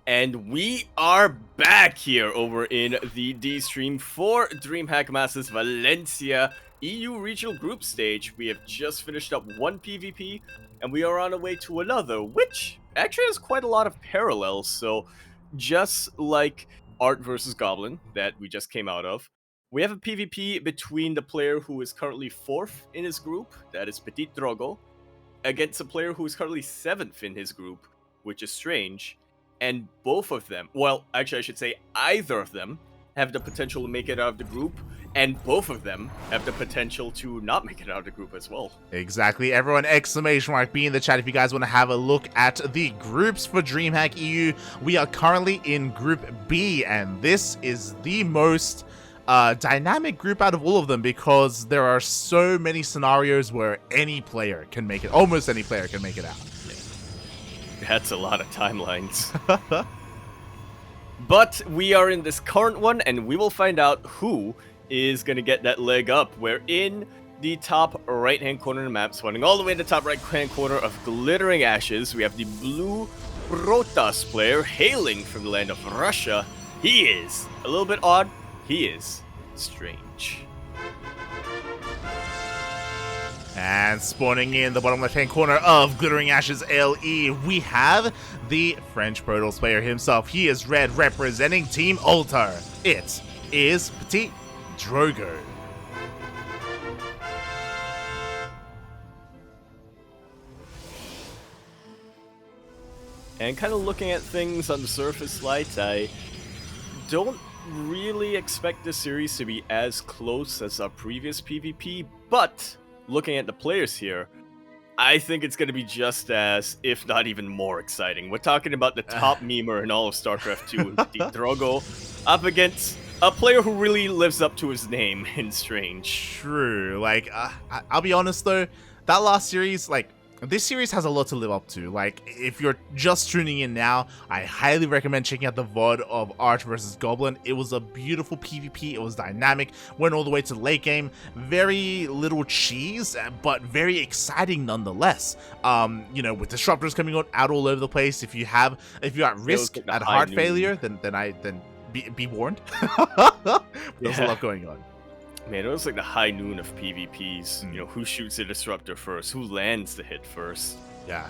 And we are back here over in the D stream for DreamHack Masters Valencia EU Regional Group Stage. We have just finished up one PvP, and we are on our way to another, which actually has quite a lot of parallels. So, just like Art versus Goblin that we just came out of, we have a PvP between the player who is currently 4th in his group, that is PtitDrogo, against a player who is currently 7th in his group, which is Strange. And both of them, well, actually I should say either of them, have the potential to make it out of the group, and both of them have the potential to not make it out of the group as well. Exactly. Everyone, exclamation mark B in the chat if you guys want to have a look at the groups for DreamHack EU. We are currently in Group B, and this is the most dynamic group out of all of them because there are so many scenarios where any player can make it, almost any player can make it out. That's a lot of timelines. But we are in this current one, and we will find out who is going to get that leg up. We're in the top right-hand corner of the map, spawning all the way in the top right-hand corner of Glittering Ashes. We have the blue Protoss player hailing from the land of Russia. He is a little bit odd. He is Strange. And spawning in the bottom left-hand corner of Glittering Ashes LE, we have the French Protoss player himself. He is red, representing Team Altar. It is PtitDrogo. And kind of looking at things on the surface light, I don't really expect this series to be as close as our previous PvP, but looking at the players here, I think it's going to be just as, if not even more exciting. We're talking about the top memer in all of StarCraft 2, PtitDrogo, up against a player who really lives up to his name in Strange. True. Like, I'll be honest though, that last series, like, this series has a lot to live up to. Like, if you're just tuning in now, I highly recommend checking out the VOD of Arch versus Goblin. It was a beautiful PvP. It was dynamic. Went all the way to the late game. Very little cheese, but very exciting nonetheless. You know, with disruptors coming out all over the place. If you're at risk at heart failure, then be warned. There's a lot going on. Man, it was like the high noon of PvPs. You know, who shoots the disruptor first? Who lands the hit first? Yeah,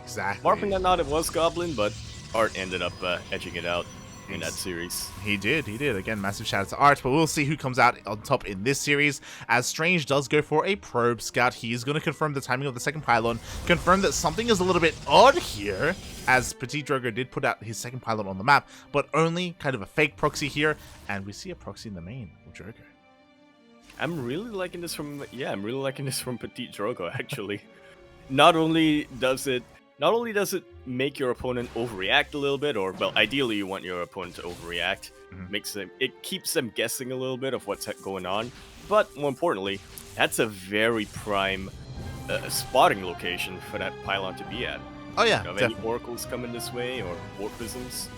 exactly. Marking that not, it was Goblin, but Art ended up edging it out in that series. He did. Again, massive shout out to Art, but we'll see who comes out on top in this series, as Strange does go for a probe scout. He is going to confirm the timing of the second pylon, confirm that something is a little bit odd here, as PtitDrogo did put out his second pylon on the map, but only kind of a fake proxy here, and we see a proxy in the main of Drogo. I'm really liking this from PtitDrogo, actually. Not only does it make your opponent overreact a little bit, or well, ideally you want your opponent to overreact. It keeps them guessing a little bit of what's going on, but more importantly, that's a very prime spotting location for that pylon to be at. Oh yeah, if any oracles coming this way or warp prisms,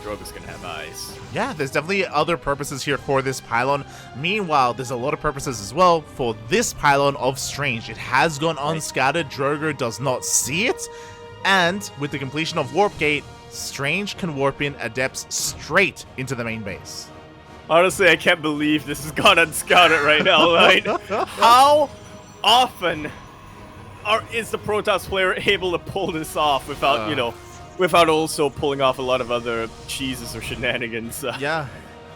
Drogo's gonna have eyes. Yeah, there's definitely other purposes here for this pylon. Meanwhile, there's a lot of purposes as well for this pylon of Strange. It has gone unscattered. Drogo does not see it. And with the completion of Warp Gate, Strange can warp in Adepts straight into the main base. Honestly, I can't believe this has gone unscouted right now. Right? How often is the Protoss player able to pull this off without, without also pulling off a lot of other cheeses or shenanigans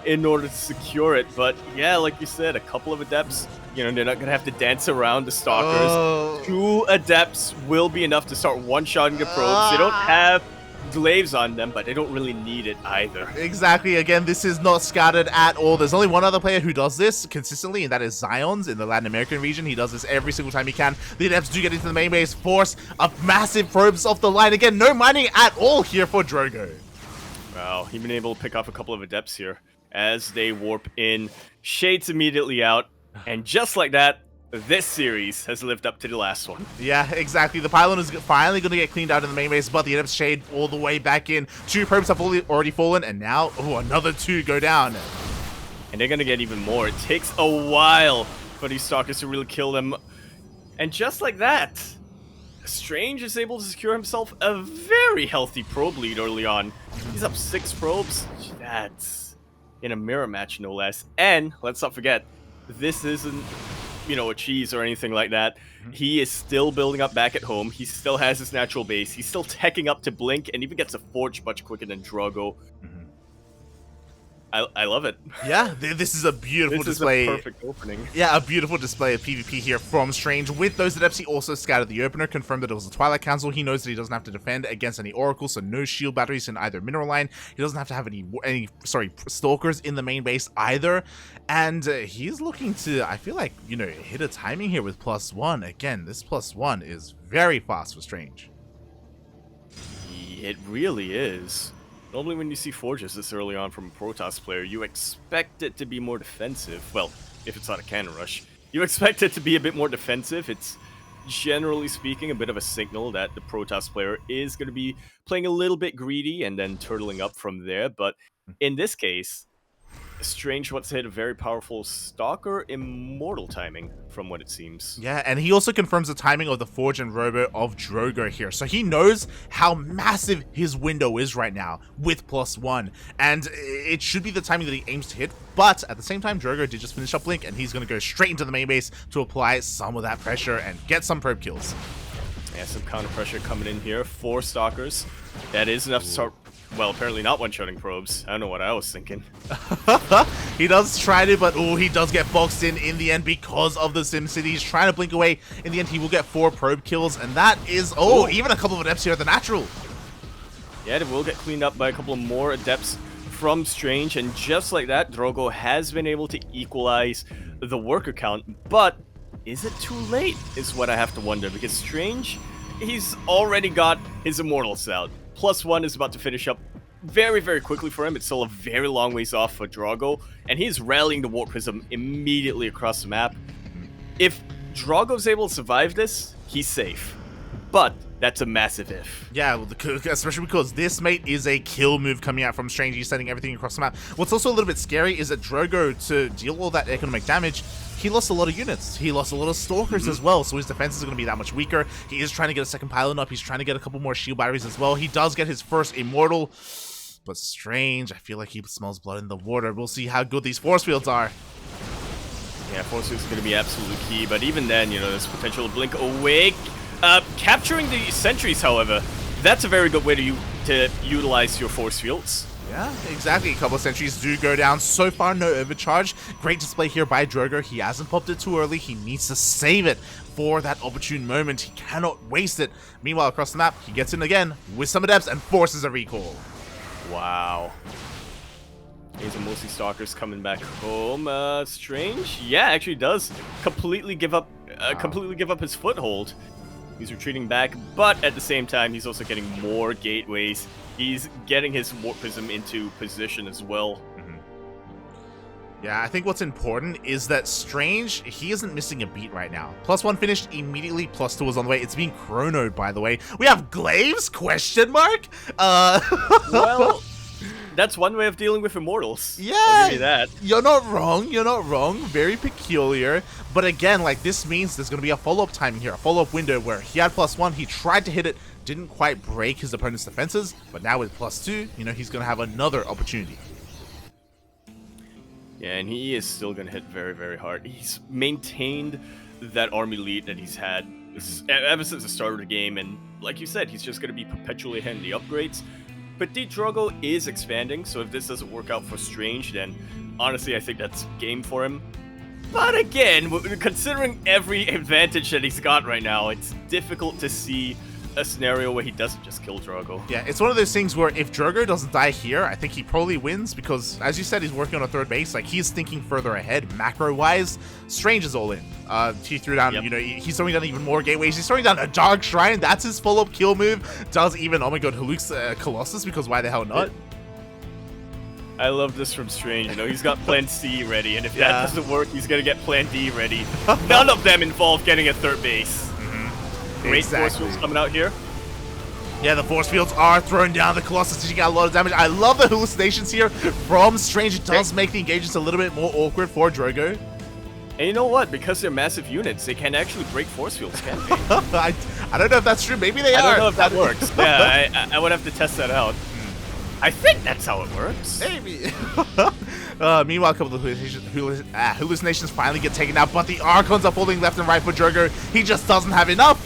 in order to secure it? But yeah, like you said, a couple of Adepts, they're not going to have to dance around the Stalkers. 2 Adepts will be enough to start one-shotting the probes. They don't have glaives on them, but they don't really need it either. Exactly. Again, this is not scattered at all. There's only one other player who does this consistently, and that is Zions in the Latin American region. He does this every single time he can. The Adepts do get into the main base, force a massive probes off the line. Again, no mining at all here for Drogo. Wow, he's been able to pick off a couple of Adepts here as they warp in. Shades immediately out, and just like that, this series has lived up to the last one. Yeah, exactly. The pylon is finally going to get cleaned out in the main base, but the Adepts shade all the way back in. 2 probes have already fallen, and now, another 2 go down. And they're going to get even more. It takes a while for these Stalkers to really kill them. And just like that, Strange is able to secure himself a very healthy probe lead early on. He's up 6 probes. That's in a mirror match, no less. And let's not forget, this isn't, you know, a cheese or anything like that. He is still building up back at home. He still has his natural base. He's still teching up to Blink and even gets a Forge much quicker than Drogo. I love it. Yeah, this is a beautiful display. This is a perfect opening. Yeah, a beautiful display of PvP here from Strange. With those adepts, he also scouted the opener, confirmed that it was a Twilight Council. He knows that he doesn't have to defend against any Oracles, so no shield batteries in either mineral line. He doesn't have to have any Stalkers in the main base either. And he's looking to, I feel like, you know, hit a timing here with +1. Again, this +1 is very fast for Strange. It really is. Normally when you see Forges this early on from a Protoss player, you expect it to be more defensive. Well, if it's not a cannon rush. You expect it to be a bit more defensive. It's, generally speaking, a bit of a signal that the Protoss player is going to be playing a little bit greedy and then turtling up from there. But in this case, Strange wants to hit a very powerful Stalker Immortal timing, from what it seems. Yeah, and he also confirms the timing of the Forge and Robo of Drogo here. So he knows how massive his window is right now with +1. And it should be the timing that he aims to hit. But at the same time, Drogo did just finish up Blink, and he's going to go straight into the main base to apply some of that pressure and get some probe kills. Yeah, some counter pressure coming in here. 4 Stalkers. That is enough to start... Well, apparently not one-shotting probes. I don't know what I was thinking. He does try to, but he does get boxed in the end because of the SimCity. He's trying to blink away. In the end, he will get 4 probe kills, and that is, even a couple of adepts here at the natural. Yeah, it will get cleaned up by a couple of more adepts from Strange, and just like that, Drogo has been able to equalize the worker count, but is it too late, is what I have to wonder, because Strange, he's already got his Immortals out. +1 is about to finish up very, very quickly for him. It's still a very long ways off for Drogo, and he's rallying the Warp Prism immediately across the map. If Drogo's able to survive this, he's safe. But that's a massive if. Yeah, especially because this, mate, is a kill move coming out from Strange. He's sending everything across the map. What's also a little bit scary is that Drogo, to deal all that economic damage, he lost a lot of units. He lost a lot of Stalkers as well, so his defense is going to be that much weaker. He is trying to get a second pylon up. He's trying to get a couple more shield batteries as well. He does get his first Immortal, but Strange, I feel like he smells blood in the water. We'll see how good these force fields are. Yeah, force fields is going to be absolutely key, but even then, you know, there's potential to blink awake. Capturing the sentries, however, that's a very good way to utilize your force fields. Yeah, exactly. A couple of sentries do go down. So far, no overcharge. Great display here by Drogo. He hasn't popped it too early. He needs to save it for that opportune moment. He cannot waste it. Meanwhile, across the map, he gets in again with some adepts and forces a recall. Wow. These are mostly Stalkers coming back home. Strange? Yeah, actually does completely give up his foothold. He's retreating back, but at the same time, he's also getting more gateways. He's getting his Warp Prism into position as well. Yeah, I think what's important is that Strange, he isn't missing a beat right now. +1 finished immediately, +2 is on the way. It's being chronoed, by the way. We have Glaives? Question mark? Well, that's one way of dealing with Immortals. Yeah, I'll give you that. You're not wrong. You're not wrong. Very peculiar. But again, like, this means there's going to be a follow-up timing here, a follow-up window where he had +1, he tried to hit it, didn't quite break his opponent's defenses, but now with +2, you know, he's going to have another opportunity. Yeah, and he is still going to hit very, very hard. He's maintained that army lead that he's had ever since the start of the game, and like you said, he's just going to be perpetually hitting the upgrades. But PtitDrogo is expanding, so if this doesn't work out for Strange, then honestly, I think that's game for him. But again, considering every advantage that he's got right now, it's difficult to see a scenario where he doesn't just kill Drogo. Yeah, it's one of those things where if Drogo doesn't die here, I think he probably wins because, as you said, he's working on a third base. Like, he's thinking further ahead, macro-wise. Strange is all in. He threw down, you know, he's throwing down even more gateways. He's throwing down a Dark Shrine. That's his follow-up kill move. Does even, oh my god, Haluk's Colossus, because why the hell not? I love this from Strange. You know, he's got Plan C ready, and if that doesn't work, he's gonna get Plan D ready. None of them involve getting a third base. Great force fields coming out here. Yeah, the force fields are thrown down. The Colossus dishing out a lot of damage. I love the hallucinations here from Strange. It does make the engagements a little bit more awkward for Drogo. And you know what? Because they're massive units, they can actually break force fields, can't they? I don't know if that's true. Maybe they are. I don't know if that works. Yeah, I would have to test that out. I think that's how it works. Maybe. Meanwhile, a couple of hallucinations finally get taken out, but the Archons are falling left and right for Drogo. He just doesn't have enough.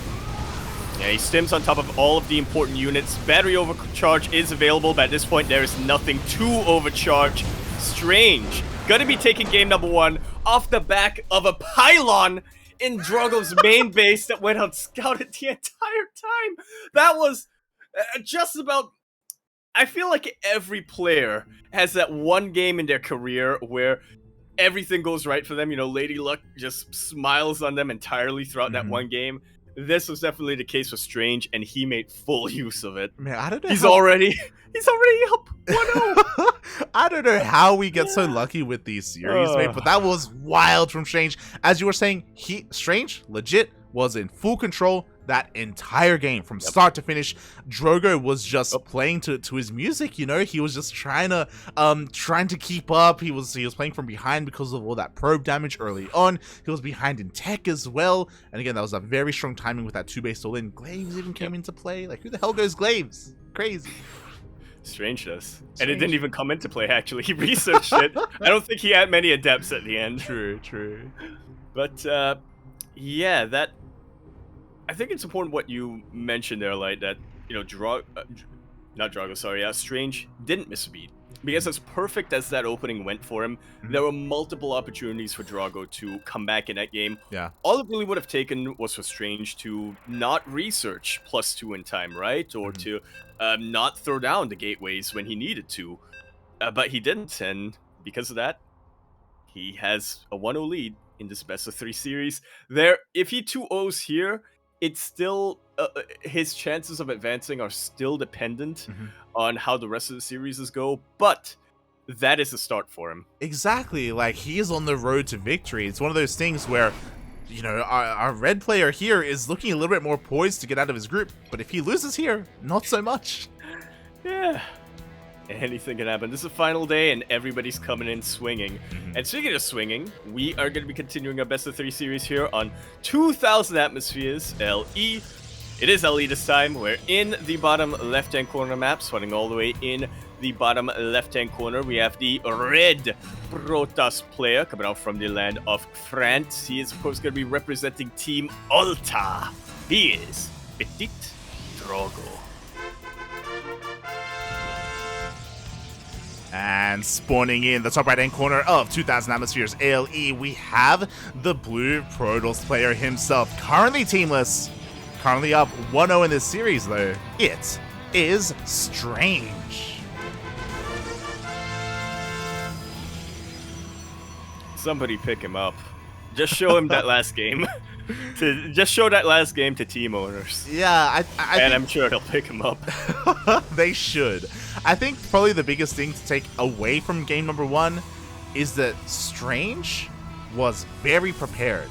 Yeah, he stims on top of all of the important units. Battery overcharge is available, but at this point, there is nothing to overcharge. Strange. Gonna be taking game number 1 off the back of a pylon in Drogo's main base that went unscouted the entire time. That was just about... I feel like every player has that one game in their career where everything goes right for them. You know, Lady Luck just smiles on them entirely throughout that one game. This was definitely the case with Strange, and he made full use of it. Man, I don't know. He's already up 1-0. I don't know how we get so lucky with these series, mate, but that was wild from Strange. As you were saying, Strange legit was in full control that entire game from start to finish. Drogo was just playing to his music, you know. He was just trying to keep up. He was playing from behind because of all that probe damage early on. He was behind in tech as well. And again, that was a very strong timing with that 2-base all in. Glaives even came into play. Like, who the hell goes Glaives? Crazy. Strange does. And it didn't even come into play, actually. He researched it. I don't think he had many adepts at the end. True. But, yeah, that... I think it's important what you mentioned there, like, that, you know, Strange didn't miss a beat. Because as perfect as that opening went for him, there were multiple opportunities for Drogo to come back in that game. Yeah. All it really would have taken was for Strange to not research +2 in time, right? Or to not throw down the gateways when he needed to. But he didn't, and because of that, he has a 1-0 lead in this best-of-3 series. If he 2-0s here, it's still... his chances of advancing are still dependent on how the rest of the series go, but that is a start for him. Exactly, like, he is on the road to victory. It's one of those things where, you know, our red player here is looking a little bit more poised to get out of his group, but if he loses here, not so much. Yeah. Anything can happen. This is the final day, and everybody's coming in swinging. And speaking of swinging, we are going to be continuing our best-of-3 series here on 2000 Atmospheres, LE. It is LE this time. We're in the bottom left-hand corner map, swatting all the way in the bottom left-hand corner. We have the red Protoss player coming out from the land of France. He is, of course, going to be representing Team Alta. He is PtitDrogo. And spawning in the top right-hand corner of 2000 Atmospheres ALE, we have the blue Protoss player himself, currently teamless, currently up 1-0 in this series, though. It is Strange. Somebody pick him up. Just show him that last game. Just show that last game to team owners. Yeah, and I'm sure they'll pick him up. They should. I think probably the biggest thing to take away from game number 1 is that Strange was very prepared.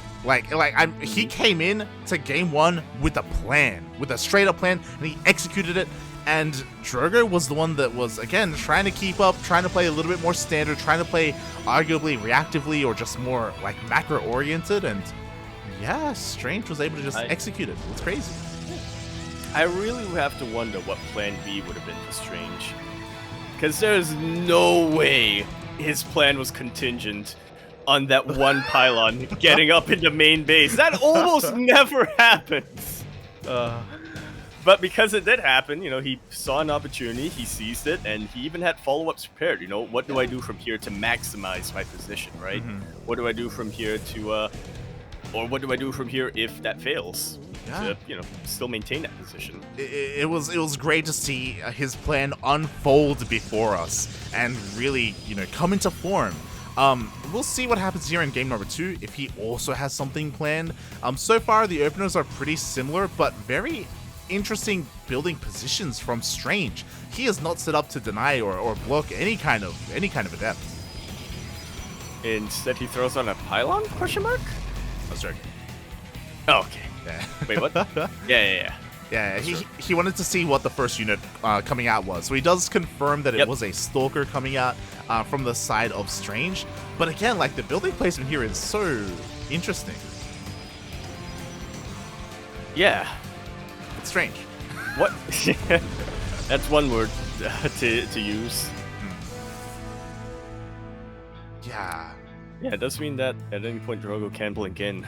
He came in to game 1 with a plan, with a straight up plan, and he executed it. And Drogo was the one that was, again, trying to keep up, trying to play a little bit more standard, trying to play arguably reactively or just more like macro oriented. And yeah, Strange was able to just execute it. It's crazy. I really have to wonder what plan B would have been for Strange. Because there's no way his plan was contingent on that one pylon getting up into main base. That almost never happens. But because it did happen, you know, he saw an opportunity, he seized it, and he even had follow-ups prepared. You know, what do I do from here to maximize my position, right? What do I do from here to, or what do I do from here if that fails? To, you know, still maintain that position. It was great to see his plan unfold before us and really, you know, come into form. We'll see what happens here in game number 2 if he also has something planned. So far the openers are pretty similar, but very interesting building positions from Strange. He is not set up to deny or block any kind of adept. Instead, he throws on a pylon? Question mark? I was joking. Oh, okay. Yeah. Wait, what? Yeah. Yeah, he wanted to see what the first unit coming out was. So he does confirm that it was a Stalker coming out. from the side of Strange. But again, like the building placement here is so interesting. Yeah. It's strange. What? That's one word to use. Yeah. Yeah, it does mean that at any point Drogo can blink in.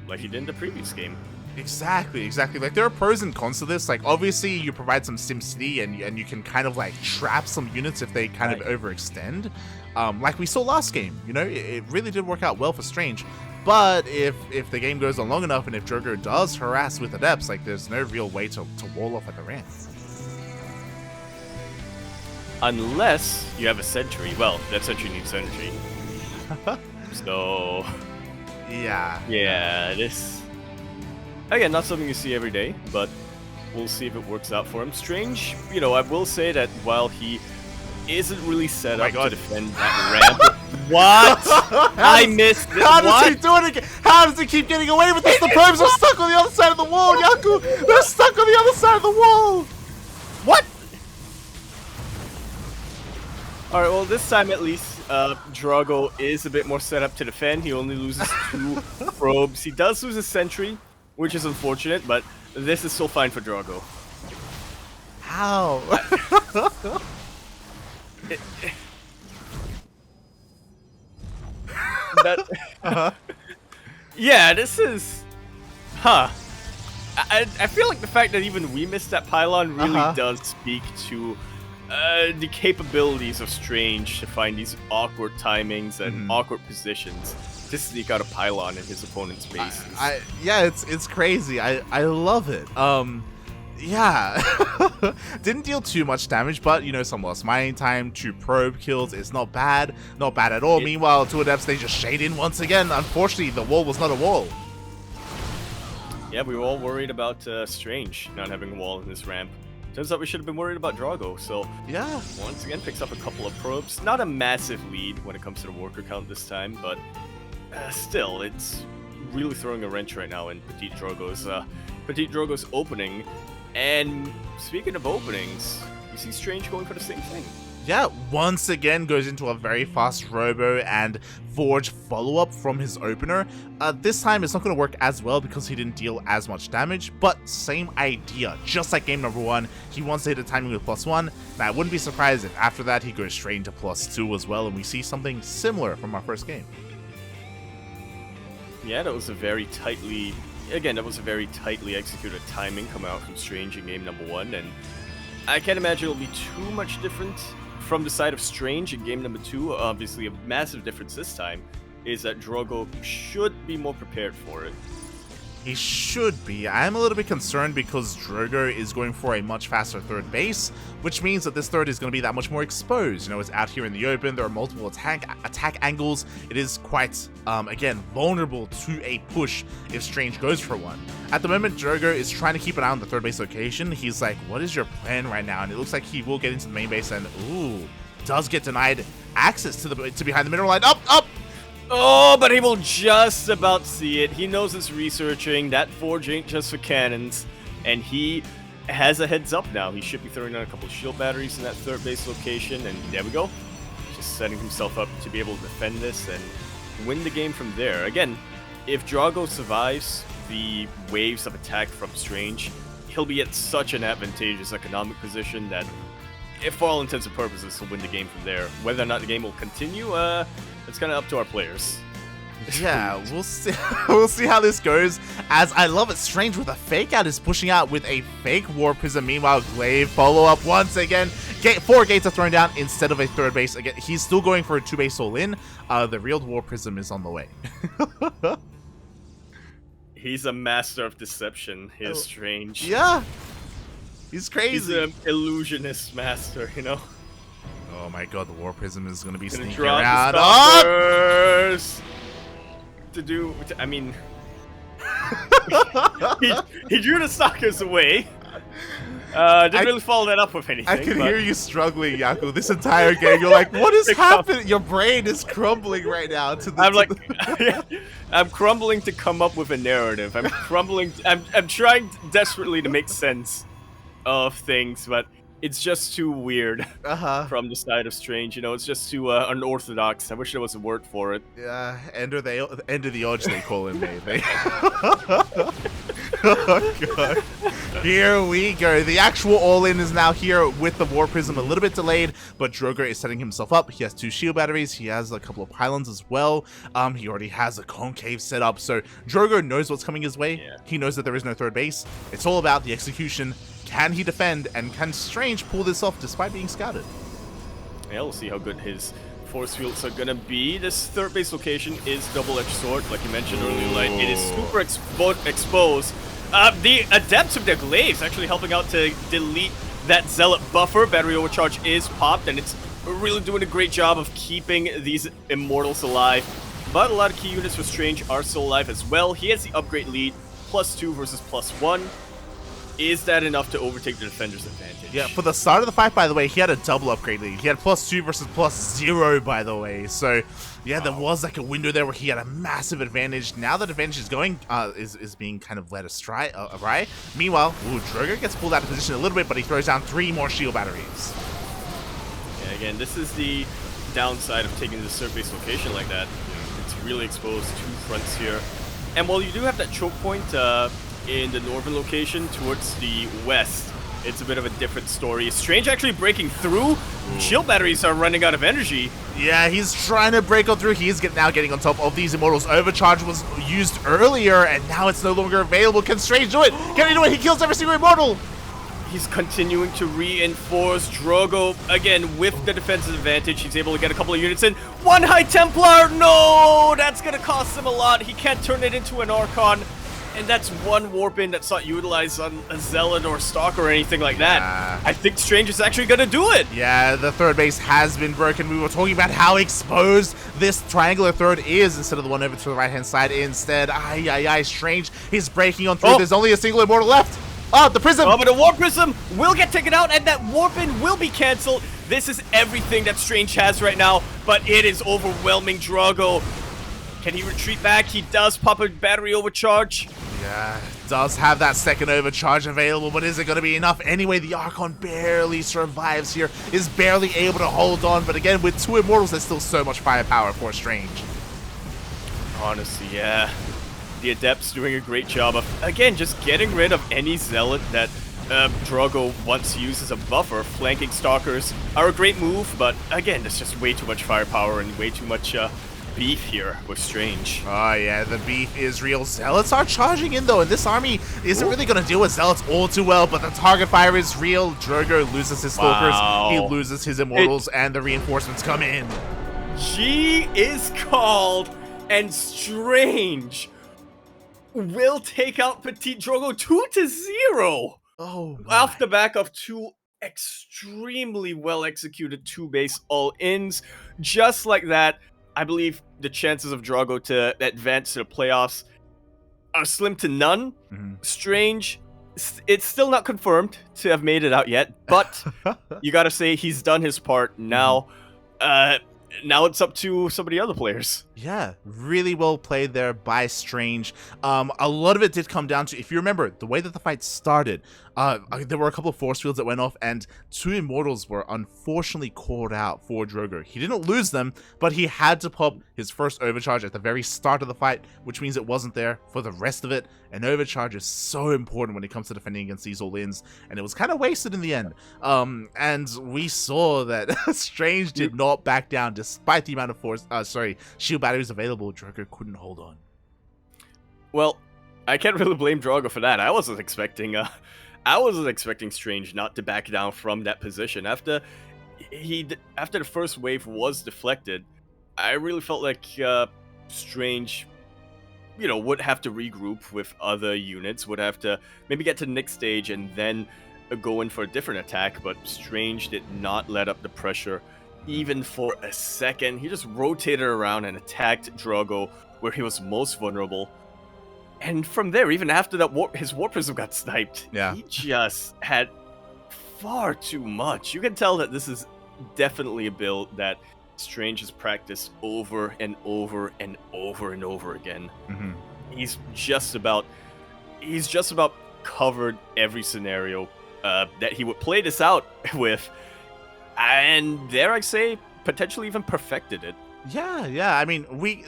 Like he did in the previous game. Exactly. Like there are pros and cons to this. Like obviously you provide some SimCity and you can kind of like trap some units if they kind of overextend. Like we saw last game, you know, it really did work out well for Strange. But if the game goes on long enough and if Drogo does harass with Adepts, like there's no real way to wall off at the ramp. Unless you have a sentry. Well, that sentry needs energy. So... Yeah, this... Again, not something you see every day, but we'll see if it works out for him. Strange, you know, I will say that while he isn't really set up to defend that ramp... What? I missed it. How does he do it again? How does he keep getting away with this? The probes are stuck on the other side of the wall, Yaku! They're stuck on the other side of the wall! What? Alright, well this time at least, Drogo is a bit more set up to defend. He only loses 2 probes. He does lose a sentry, which is unfortunate, but this is still fine for Drogo. How? Yeah, this is... Huh. I feel like the fact that even we missed that pylon really does speak to the capabilities of Strange to find these awkward timings and awkward positions to sneak out a pylon in his opponent's bases. Yeah, it's crazy. I love it. Yeah. Didn't deal too much damage, but, you know, some lost mining time, 2 probe kills is not bad. Not bad at all. Meanwhile, 2 Adepts, they just shade in once again. Unfortunately, the wall was not a wall. Yeah, we were all worried about Strange not having a wall in this ramp. Turns out we should have been worried about Drogo, so... Yeah. Once again, picks up a couple of probes. Not a massive lead when it comes to the worker count this time, but still, it's really throwing a wrench right now in PtitDrogo's opening. And speaking of openings, you see Strange going for the same thing. Yeah, once again goes into a very fast Robo and Forge follow-up from his opener. This time it's not going to work as well because he didn't deal as much damage, but same idea. Just like game number 1, he wants to hit the timing with +1. Now I wouldn't be surprised if after that he goes straight into +2 as well, and we see something similar from our first game. Yeah, that was a very tightly... Again, that was a very tightly executed timing coming out from Strange in game number 1, and I can't imagine it'll be too much different from the side of Strange in game number 2. Obviously, a massive difference this time is that Drogo should be more prepared for it. He should be. I am a little bit concerned because Drogo is going for a much faster third base, which means that this third is going to be that much more exposed. You know, it's out here in the open, there are multiple attack angles. It is quite, again, vulnerable to a push if Strange goes for one. At the moment, Drogo is trying to keep an eye on the third base location. He's like, what is your plan right now? And it looks like he will get into the main base and, ooh, does get denied access to behind the mineral line. Up! Oh, but he will just about see it. He knows it's researching. That forge ain't just for cannons. And he has a heads up now. He should be throwing on a couple of shield batteries in that third base location. And there we go. Just setting himself up to be able to defend this and win the game from there. Again, if Drogo survives the waves of attack from Strange, he'll be at such an advantageous economic position that, if for all intents and purposes, he'll win the game from there. Whether or not the game will continue, it's kind of up to our players. Yeah, we'll see. We'll see how this goes. As I love it, Strange with a fake out is pushing out with a fake War Prism. Meanwhile, Glaive follow up once again. 4 gates are thrown down instead of a third base. Again, he's still going for a 2-base all in. The real War Prism is on the way. He's a master of deception. He's Strange. Yeah, he's crazy. He's an illusionist master, you know. Oh my god, the War Prism is going to be sneaking around. I mean, he drew the stalkers away. Didn't really follow that up with anything. I can hear you struggling, Yaku, this entire game. You're like, what is happening? Your brain is crumbling right now. I'm crumbling to come up with a narrative. I'm crumbling. I'm trying desperately to make sense of things, but it's just too weird Uh-huh. from the side of Strange. You know, it's just too unorthodox. I wish there was a word for it. Yeah, end of the odds they call him, maybe. Oh god. Here we go. The actual all-in is now here with the War Prism, a little bit delayed, but Drogo is setting himself up. He has 2 shield batteries. He has a couple of pylons as well. He already has a concave set up, so Drogo knows what's coming his way. Yeah. He knows that there is no third base. It's all about the execution. Can he defend, and can Strange pull this off despite being scouted? Yeah, we'll see how good his force fields are gonna be. This third base location is double-edged sword, like you mentioned earlier. Like, it is super exposed. The Adepts of the Glaives actually helping out to delete that Zealot buffer. Battery overcharge is popped, and it's really doing a great job of keeping these Immortals alive. But a lot of key units for Strange are still alive as well. He has the upgrade lead, +2 versus +1. Is that enough to overtake the defender's advantage? Yeah, for the start of the fight, by the way, he had a double upgrade lead. He had +2 versus +0, by the way. So, yeah, there was like a window there where he had a massive advantage. Now that advantage is going, is being kind of led astray, right? Meanwhile, Drogo gets pulled out of position a little bit, but he throws down 3 more shield batteries. Yeah, again, this is the downside of taking the third base location like that. It's really exposed 2 fronts here. And while you do have that choke point, in the northern location towards the west, it's a bit of a different story. Strange actually breaking through. Shield batteries are running out of energy. Yeah, he's trying to break on through. He is now getting on top of these Immortals. Overcharge was used earlier, and now it's no longer available. Can Strange do it? Can he do it? He kills every single Immortal. He's continuing to reinforce. Drogo, again, with the defensive advantage. He's able to get a couple of units in. 1 High Templar! No! That's going to cost him a lot. He can't turn it into an Archon. And that's 1 warp in that's not utilized on a Zealot or Stalker or anything like that. I think Strange is actually going to do it. Yeah, the third base has been broken. We were talking about how exposed this triangular third is instead of the one over to the right-hand side. Instead, Strange is breaking on through. There's only a single Immortal left. Oh, the Prism! Oh, but the Warp Prism will get taken out, and that warp in will be canceled. This is everything that Strange has right now, but it is overwhelming Drogo. Can he retreat back? He does pop a battery overcharge. Yeah, does have that second overcharge available, but is it going to be enough? Anyway, the Archon barely survives here, is barely able to hold on, but again, with 2 Immortals, there's still so much firepower for Strange. Honestly, yeah. The Adepts doing a great job of, again, just getting rid of any Zealot that Drogo wants to use as a buffer. Flanking Stalkers are a great move, but again, there's just way too much firepower and way too much beef here with Strange. Oh yeah, the beef is real. Zealots are charging in though, and this army isn't really going to deal with Zealots all too well, but the target fire is real. Drogo loses his Stalkers, he loses his Immortals, and the reinforcements come in. G is called, and Strange will take out PtitDrogo 2-0. Oh my. Off the back of 2 extremely well executed 2-base all-ins. Just like that, I believe the chances of Drogo to advance to the playoffs are slim to none. Strange, it's still not confirmed to have made it out yet, but you gotta say he's done his part. Now, now it's up to some of the other players. Yeah, really well played there by Strange. A lot of it did come down to, if you remember, the way that the fight started, there were a couple of force fields that went off, and 2 Immortals were unfortunately called out for Drogo. He didn't lose them, but he had to pop his first overcharge at the very start of the fight, which means it wasn't there for the rest of it. An overcharge is so important when it comes to defending against these all-ins, and it was kind of wasted in the end. And we saw that Strange did not back down despite the amount of shield batteries available. Drogo couldn't hold on. Well, I can't really blame Drogo for that. I wasn't expecting Strange not to back down from that position. After the first wave was deflected, I really felt like Strange, you know, would have to regroup with other units, would have to maybe get to the next stage and then go in for a different attack, but Strange did not let up the pressure even for a second. He just rotated around and attacked Drogo where he was most vulnerable. And from there, even after that, his Warp Prism got sniped. Yeah. He just had far too much. You can tell that this is definitely a build that Strange has practiced over and over and over and over again. He's just about covered every scenario that he would play this out with, and dare I say, potentially even perfected it. Yeah. I mean,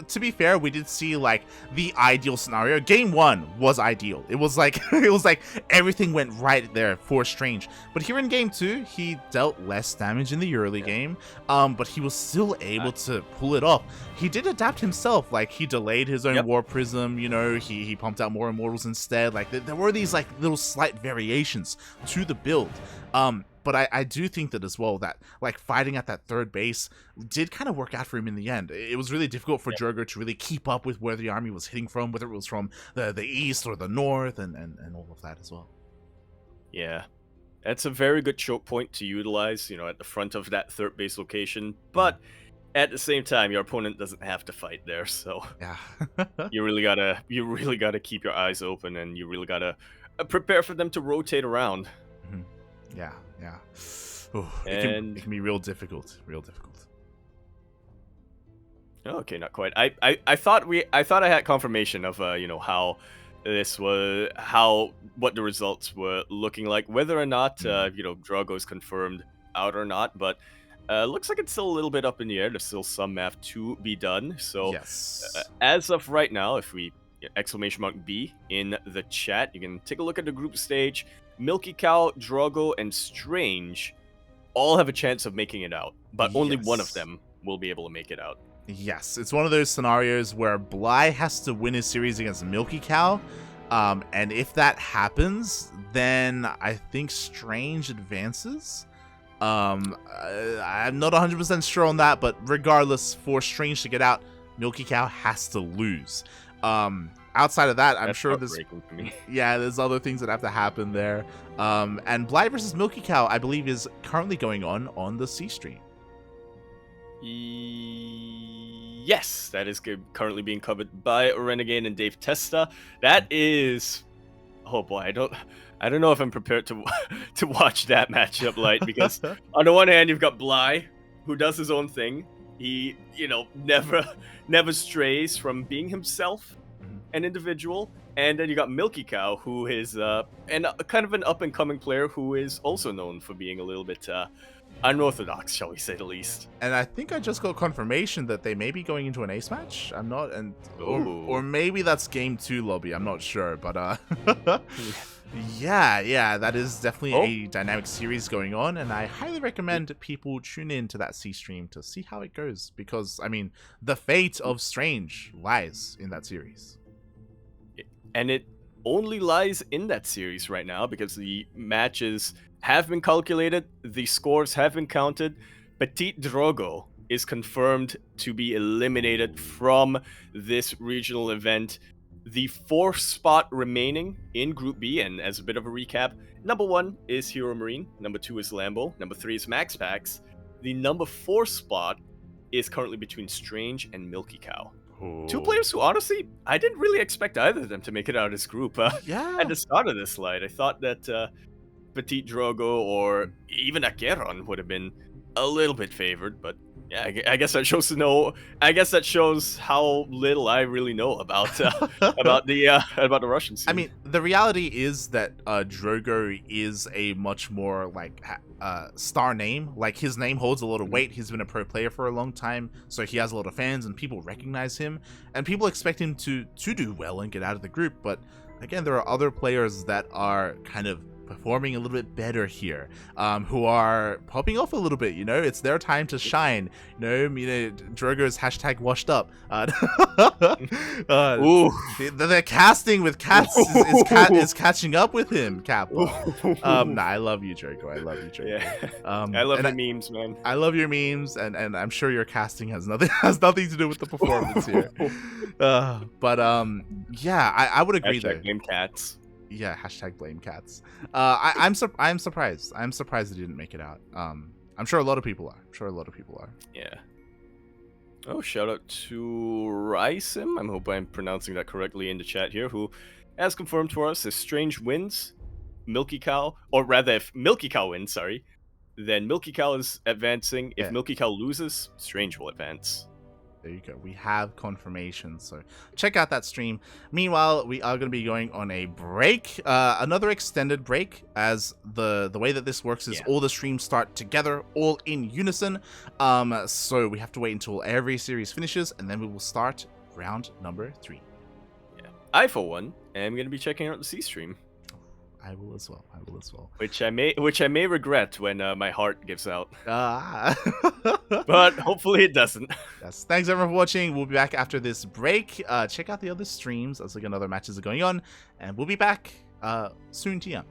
to be fair, we did see like the ideal scenario. Game 1 was ideal. It was like it was like everything went right there for Strange. But here in Game 2, he dealt less damage in the early game, but he was still able to pull it off. He did adapt himself. Like he delayed his own War Prism. You know, he pumped out more Immortals instead. Like there were these like little slight variations to the build. But I do think that as well, that like fighting at that third base did kind of work out for him in the end. It was really difficult for Drogo to really keep up with where the army was hitting from, whether it was from the east or the north and all of that as well. Yeah, that's a very good choke point to utilize, you know, at the front of that third base location. But at the same time, your opponent doesn't have to fight there, so yeah, you really gotta keep your eyes open, and you really gotta prepare for them to rotate around. Mm-hmm. Yeah. Ooh, it can be real difficult. Okay, not quite. I thought I had confirmation of you know, how what the results were looking like, whether or not you know, Drogo's confirmed out or not, but looks like it's still a little bit up in the air. There's still some math to be done. So yes. As of right now, if we !B in the chat, you can take a look at the group stage. Milky Cow, Drogo, and Strange all have a chance of making it out, but only one of them will be able to make it out. Yes, it's one of those scenarios where Bly has to win his series against Milky Cow, and if that happens, then I think Strange advances. I'm not 100% sure on that, but regardless, for Strange to get out, Milky Cow has to lose. Outside of that, I'm sure there's other things that have to happen there. And Bly versus Milky Cow, I believe, is currently going on the C stream. Yes, that is currently being covered by Renegade and Dave Testa. That is, oh boy, I don't know if I'm prepared to to watch that matchup, Light, because on the one hand you've got Bly, who does his own thing. He, you know, never strays from being himself, an individual, and then you got Milky Cow, who is and kind of an up-and-coming player who is also known for being a little bit unorthodox, shall we say the least. And I think I just got confirmation that they may be going into an ace match. I'm not, or maybe that's game 2 lobby. I'm not sure, but yeah, that is definitely a dynamic series going on, and I highly recommend people tune in to that C stream to see how it goes, because I mean, the fate of Strange lies in that series. And it only lies in that series right now because the matches have been calculated, the scores have been counted. PtitDrogo is confirmed to be eliminated from this regional event. The 4th spot remaining in Group B, and as a bit of a recap, number 1 is Hero Marine, number 2 is Lambo, number 3 is Max Pax. The number 4 spot is currently between Strange and Milky Cow. Ooh. 2 players who, honestly, I didn't really expect either of them to make it out of this group. At the start of this slide, I thought that PtitDrogo or even Acheron would have been a little bit favored, but yeah, I guess that shows how little I really know about about the Russian scene. I mean, the reality is that Drogo is a much more like star name. Like, his name holds a lot of weight. He's been a pro player for a long time, so he has a lot of fans and people recognize him, and people expect him to do well and get out of the group. But again, there are other players that are kind of performing a little bit better here, who are popping off a little bit. You know, it's their time to shine. Drogo's hashtag washed up. The casting with Cats is catching up with him. Cap. I love you, Drogo. I love you, Drogo. Yeah. I love the memes, man. I love your memes, and I'm sure your casting has nothing to do with the performance here. Yeah, I would agree there. Blame Cats. Yeah, hashtag blame Cats. I'm surprised. I'm surprised they didn't make it out. I'm sure a lot of people are. Yeah. Oh, shout out to Rysim. I hope I'm pronouncing that correctly in the chat here, who has confirmed for us if Strange wins, Milky Cow, or rather if Milky Cow wins, then Milky Cow is advancing. If Milky Cow loses, Strange will advance. There you go. We have confirmation. So check out that stream. Meanwhile, we are going to be going on a break, another extended break, as the way that this works is all the streams start together, all in unison. So we have to wait until every series finishes, and then we will start round number 3. Yeah. I, for one, am going to be checking out the C stream. I will as well. Which I may regret when my heart gives out. But hopefully it doesn't. Yes. Thanks everyone for watching. We'll be back after this break. Check out the other streams as like another matches are going on, and we'll be back soon to you.